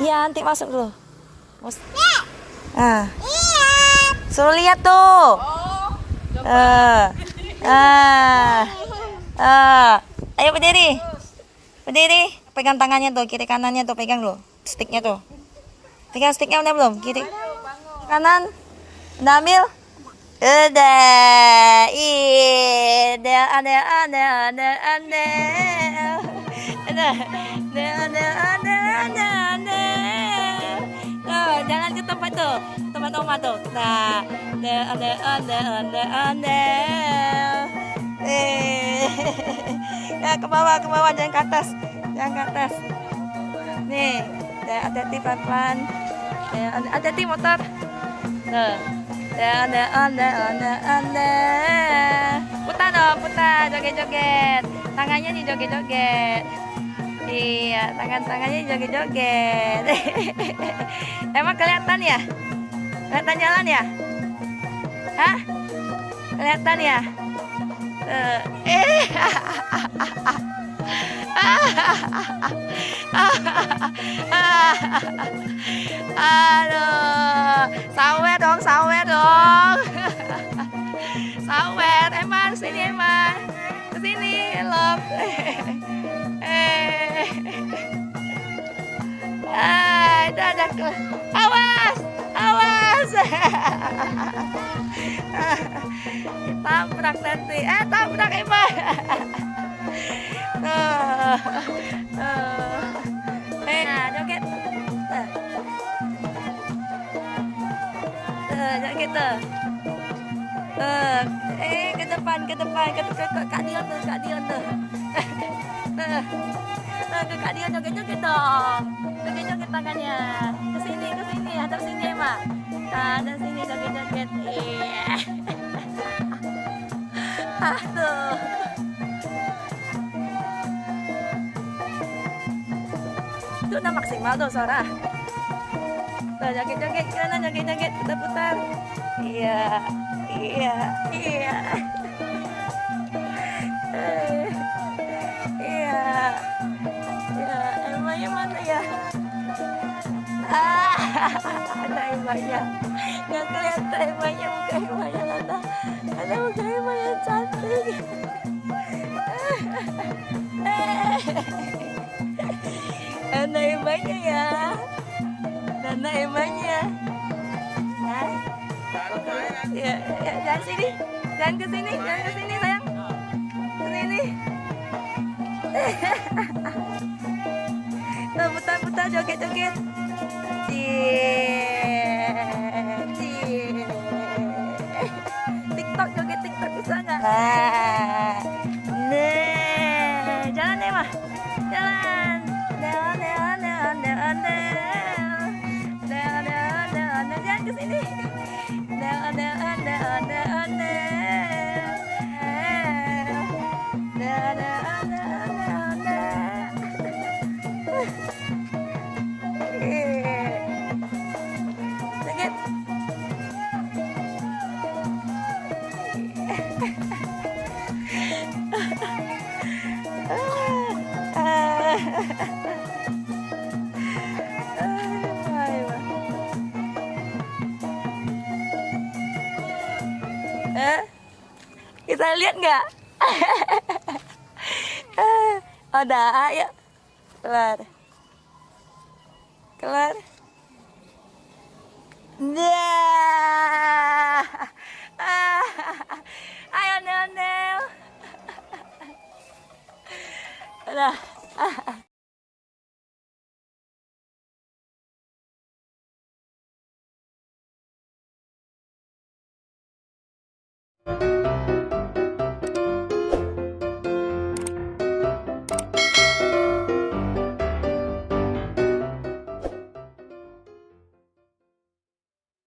Iya, nanti masuk dulu. Ah. Suruh lihat tuh. Ayo berdiri. Berdiri. Pegang tangannya tuh, kiri kanannya tuh, pegang dulu. Sticknya tuh. Pegang sticknya udah belum? Kiri. Kanan. Udah ambil. Udah. Jangan ke tempat tuh, tempat oma tuh. Nah, ya ke bawah, jangan ke atas, jangan ke atas. Nih, hati-hati pelan-pelan. Hati-hati motor. Tuh. Putar dong, putar, joget-joget. Tangannya nih joget-joget. Iya, tangannya joget-joget. Emang kelihatan ya? Kelihatan jalan ya? Hah? Kelihatan ya? Aduh, sawer dong. Sawer, Eman, sini Eman. Kesini, love. Ada. Awas. Tabrak nanti. Tabrak Eman. Joget. Joget tuh. Ke depan. Ke Kak Dion tuh. Ke Kak Dion joget-joget dong. Joget-joget tangannya. Kesini. Hadap sini Emang. Hadap sini joget-joget. Iya. Aduh. Itu udah maksimal tuh suara. Tuh joget-joget, kanan joget-joget, putar-putar. Iya. Iya. Emangnya mana ya? Ada emangnya. Nggak kelihatan emangnya, muka emangnya ada muka emangnya cantik. Ada emangnya ya. Ada emangnya. Ya, jangan sini. Jangan ke sini sayang. Ke sini. Putar joget-joget. TikTok, joget TikTok bisa nggak? Jalan deh mah. Jalan. Jangan ke sini. Kita lihat nggak? Udah, ayo keluar. Nah, ayo Nel. Udah.